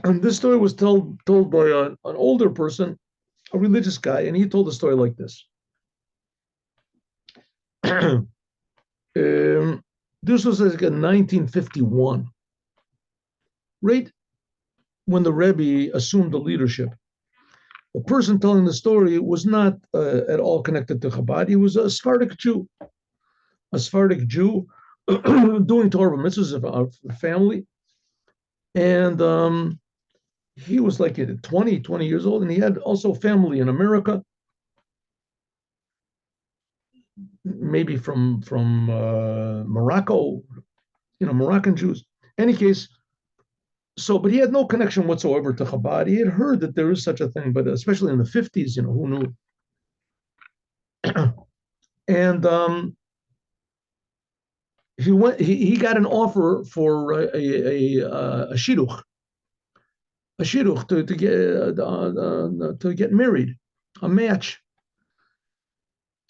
And this story was told by an older person, a religious guy, and he told the story like this. This was like in 1951, right when the Rebbe assumed the leadership. The person telling the story was not at all connected to Chabad. He was a Sephardic Jew, doing Torah mitzvahs of a family. And he was like 20 years old, and he had also family in America, maybe from Morocco, Moroccan Jews. Any case, but he had no connection whatsoever to Chabad. He had heard that there is such a thing, but especially in the 50s, who knew? And he got an offer for a shidduch, to get married, a match.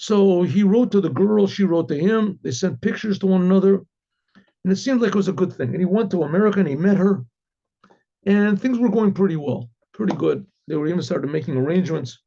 So he wrote to the girl, she wrote to him. They sent pictures to one another, and it seemed like it was a good thing. And he went to America and he met her, and things were going pretty well, pretty good. They were even started making arrangements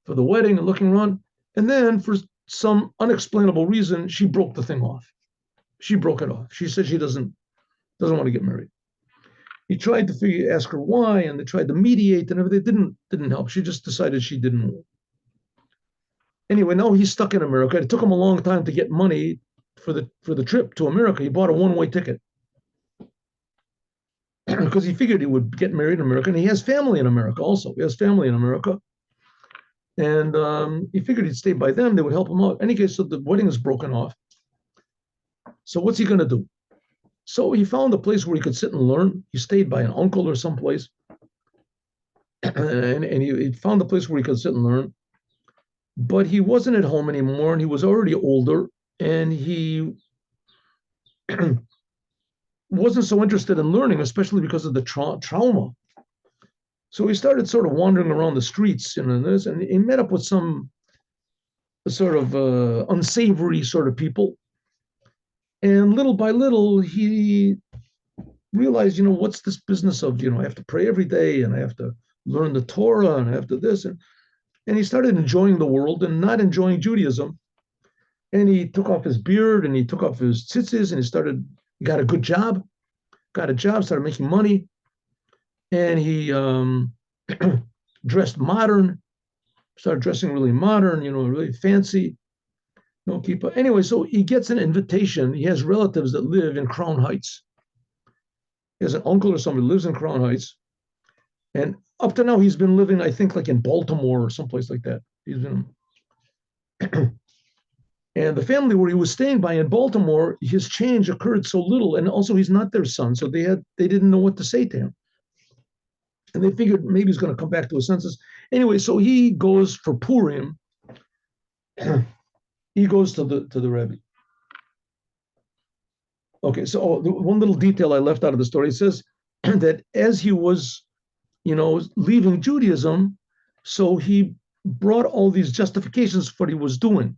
for the wedding and looking around. And then, for some unexplainable reason, she broke the thing off. She broke it off. She said she doesn't want to get married. He tried to ask her why, and they tried to mediate, and everything didn't help. She just decided she didn't want. Anyway, now he's stuck in America. It took him a long time to get money for the trip to America. He bought a one-way ticket because he figured he would get married in America, and he has family in America also. He has family in America. And he figured he'd stay by them. They would help him out. In any case, so the wedding is broken off. So what's he going to do? So he found a place where he could sit and learn. He stayed by an uncle or someplace. And he found a place where he could sit and learn. But he wasn't at home anymore, and he was already older, and he wasn't so interested in learning, especially because of the trauma. So he started sort of wandering around the streets, and he met up with some sort of unsavory sort of people. And little by little, he realized, what's this business of, I have to pray every day, and I have to learn the Torah, and I have to this. And he started enjoying the world and not enjoying Judaism. And he took off his beard and he took off his tzitzis, and he got a good job, started making money. And he dressed modern, started dressing really modern, really fancy. No kippah. Anyway, so he gets an invitation. He has relatives that live in Crown Heights. He has an uncle or somebody who lives in Crown Heights. And up to now, he's been living, I think, like in Baltimore or someplace like that. He's been, and the family where he was staying by in Baltimore, his change occurred so little, and also he's not their son, so they didn't know what to say to him, and they figured maybe he's going to come back to his senses. Anyway, so he goes for Purim. He goes to the Rebbe. Okay, so one little detail I left out of the story, it says that as he was leaving Judaism, so he brought all these justifications for what he was doing.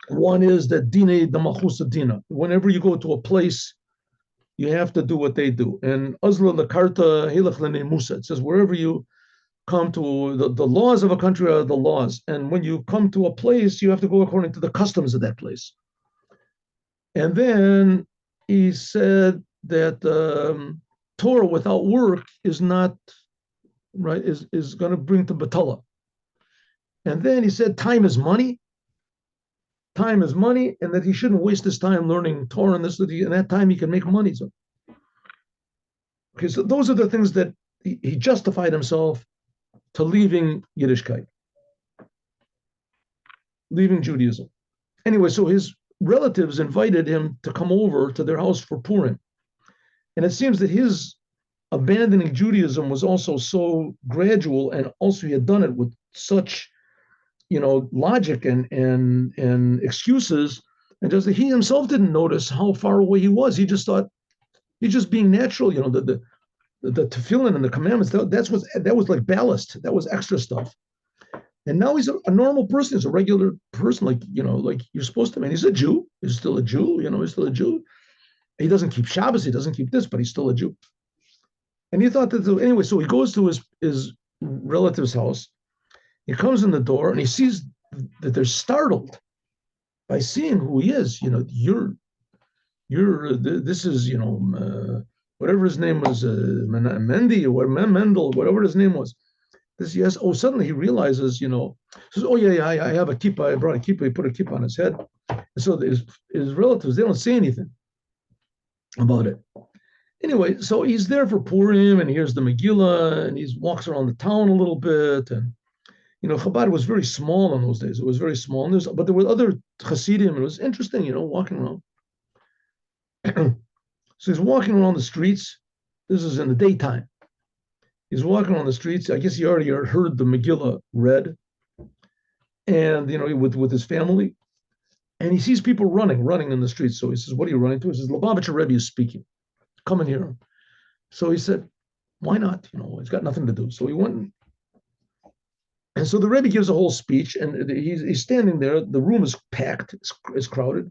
One is that dine the malchusa dina. Whenever you go to a place, you have to do what they do. And azla lakarta hilach lene musa. It says wherever you come to, the laws of a country are the laws. And when you come to a place, you have to go according to the customs of that place. And then he said that Torah without work is not right, is going to bring to batala. And then he said time is money, and that he shouldn't waste his time learning Torah, and that time he can make money. So those are the things that he justified himself to leaving Yiddishkeit, leaving Judaism. Anyway, so his relatives invited him to come over to their house for Purim. And it seems that his abandoning Judaism was also so gradual, and also he had done it with such, logic and excuses, and just that he himself didn't notice how far away he was. He just thought he's just being natural. The tefillin and the commandments, that was like ballast. That was extra stuff. And now he's a normal person. He's a regular person, like you're supposed to. Man, he's a Jew. He's still a Jew. He's still a Jew. He doesn't keep Shabbos. He doesn't keep this, but he's still a Jew. And he thought that, anyway, so he goes to his relative's house. He comes in the door and he sees that they're startled by seeing who he is. This is, whatever his name was, Mendy or Mendel, whatever his name was. This, yes. Oh, suddenly he realizes, says, oh, yeah, I have a kippah. I brought a kippah. He put a kippah on his head. And so his relatives, they don't say anything about it. Anyway, so he's there for Purim and he hears the Megillah and he walks around the town a little bit. And, Chabad was very small in those days. It was very small. But there were other Chassidim and it was interesting, walking around. So he's walking around the streets. This is in the daytime. He's walking around the streets. I guess he already heard the Megillah read. And, with his family. And he sees people running in the streets. So he says, what are you running to? He says, Lubavitcher Rebbe is speaking. Come and hear him. So he said, why not? He's got nothing to do. So he went. And so the Rebbe gives a whole speech, and he's standing there. The room is packed. It's crowded.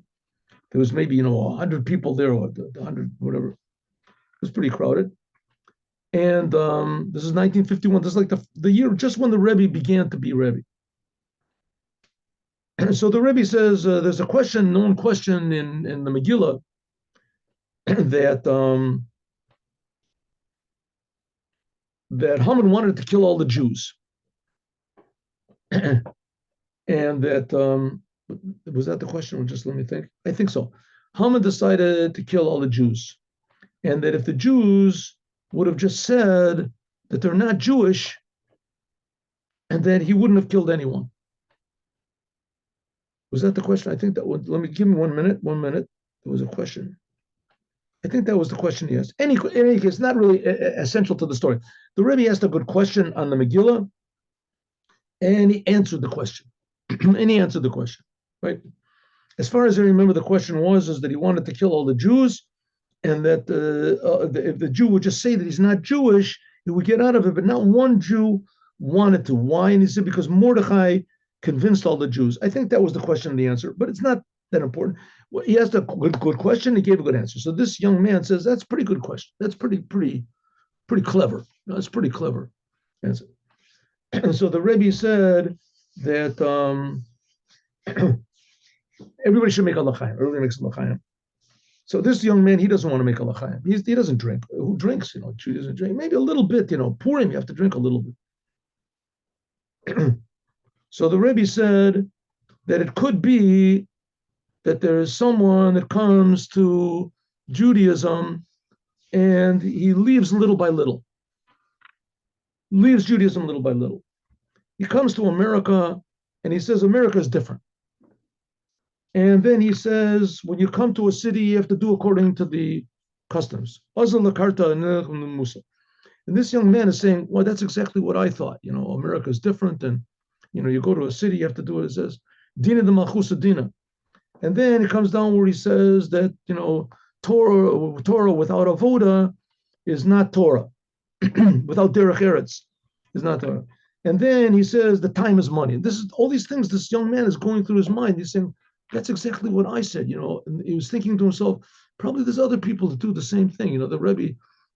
There was maybe, 100 people there, or 100, whatever. It was pretty crowded. And this is 1951. This is like the year just when the Rebbe began to be Rebbe. And so the Rebbe says, there's a known question in the Megillah that Haman wanted to kill all the Jews. And that, was that the question? Just let me think. I think so. Haman decided to kill all the Jews. And that if the Jews would have just said that they're not Jewish, and that he wouldn't have killed anyone. Was that the question? I think that would, give me 1 minute. There was a question. I think that was the question he asked. In any case, not really essential to the story. The Rebbe asked a good question on the Megillah, and he answered the question. Right? As far as I remember, the question is that he wanted to kill all the Jews, and that if the Jew would just say that he's not Jewish, he would get out of it. But not one Jew wanted to. Why? And he said, because Mordechai convinced all the Jews. I think that was the question and the answer, but it's not that important. He asked a good question. He gave a good answer. So this young man says, that's a pretty good question. That's pretty clever. That's pretty clever answer. And so the Rebbe said that everybody should make a l'chaim. Everybody makes a l'chaim. So this young man, he doesn't want to make a l'chaim. He doesn't drink. Who drinks? Jew doesn't drink. Maybe a little bit. Purim, you have to drink a little bit. So the Rebbe said that it could be that there is someone that comes to Judaism and he leaves little by little. Leaves Judaism little by little. He comes to America and he says, America is different. And then he says, when you come to a city, you have to do according to the customs. And this young man is saying, well, that's exactly what I thought. America is different. And, you go to a city, you have to do what it says. Dina de Malchusa Dina. And then it comes down where he says that, Torah without avoda is not Torah. Without derech eretz is not Torah. And then he says the time is money. This is all these things this young man is going through his mind. He's saying, that's exactly what I said, And he was thinking to himself, probably there's other people that do the same thing. The Rebbe,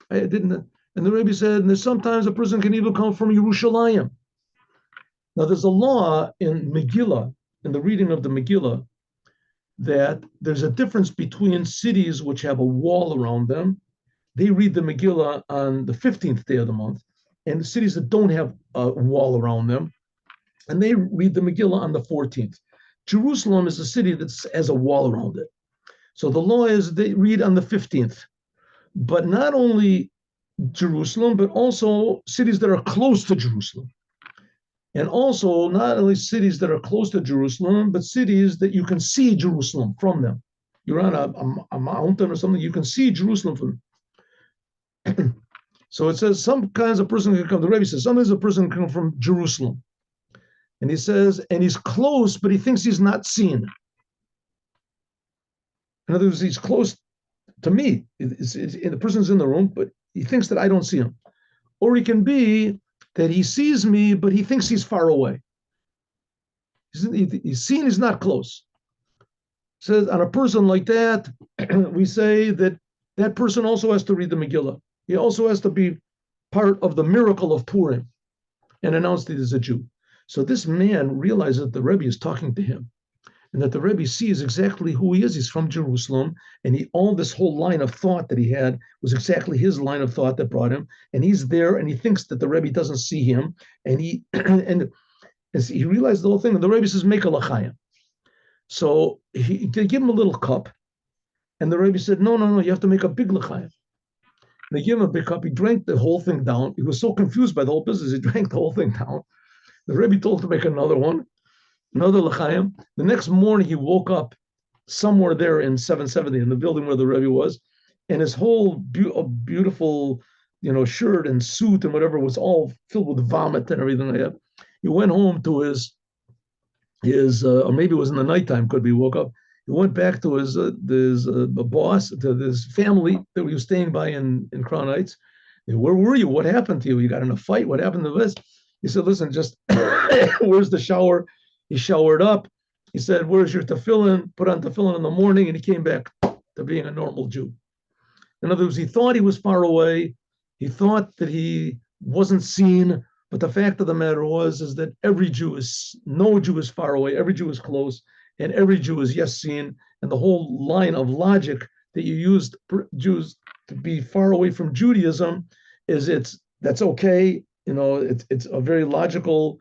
I didn't. And the Rebbe said, and there's sometimes a person can even come from Yerushalayim. Now, there's a law in Megillah, in the reading of the Megillah, that there's a difference between cities which have a wall around them. They read the Megillah on the 15th day of the month, and the cities that don't have a wall around them, and they read the Megillah on the 14th. Jerusalem is a city that has a wall around it. So the law is they read on the 15th. But not only Jerusalem, but also cities that are close to Jerusalem. And also not only cities that are close to Jerusalem, but cities that you can see Jerusalem from them. You're on a mountain or something, you can see Jerusalem from them. So it says some kinds of person can come, the Rebbe says, sometimes a person can come from Jerusalem. And he says, and he's close, but he thinks he's not seen. In other words, he's close to me. The person's in the room, but he thinks that I don't see him. Or he can be that he sees me, but he thinks he's far away. He's seen, he's not close. Says on a person like that, we say that that person also has to read the Megillah. He also has to be part of the miracle of Purim and announced that he's a Jew. So this man realized that the Rebbe is talking to him and that the Rebbe sees exactly who he is. He's from Jerusalem, and all this whole line of thought that he had was exactly his line of thought that brought him. And he's there, and he thinks that the Rebbe doesn't see him, and he realized the whole thing. And the Rebbe says, "Make a l'chaim." So they give him a little cup, and the Rebbe said, "No, you have to make a big l'chaim." They give him a big cup. He drank the whole thing down. He was so confused by the whole business. He drank the whole thing down. The Rebbe told him to make another one, another l'chaim. The next morning, he woke up somewhere there in 770 in the building where the Rebbe was, and his whole beautiful, shirt and suit and whatever was all filled with vomit and everything like that. He went home to his or maybe it was in the nighttime. Could be woke up. He went back to his boss, to his family that he was staying by in Crown Heights. Where were you? What happened to you? You got in a fight? What happened to this? He said, "Listen, just where's the shower?" He showered up. He said, "Where's your tefillin?" Put on tefillin in the morning, and he came back to being a normal Jew. In other words, he thought he was far away. He thought that he wasn't seen. But the fact of the matter is that no Jew is far away. Every Jew is close, and every Jew is yes seen. And the whole line of logic that you used Jews to be far away from Judaism that's okay. It's a very logical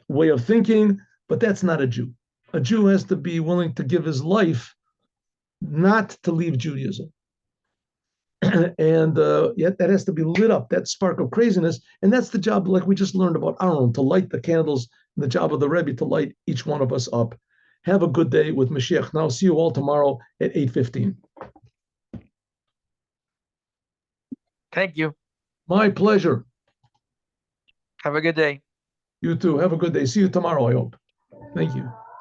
way of thinking, but that's not a Jew. A Jew has to be willing to give his life not to leave Judaism. And yet that has to be lit up, that spark of craziness. And that's the job, like we just learned about Aaron, to light the candles, and the job of the Rebbe to light each one of us up. Have a good day with Mashiach. Now, see you all tomorrow at 8:15. Thank you. My pleasure. Have a good day. You too. Have a good day. See you tomorrow, I hope. Thank you.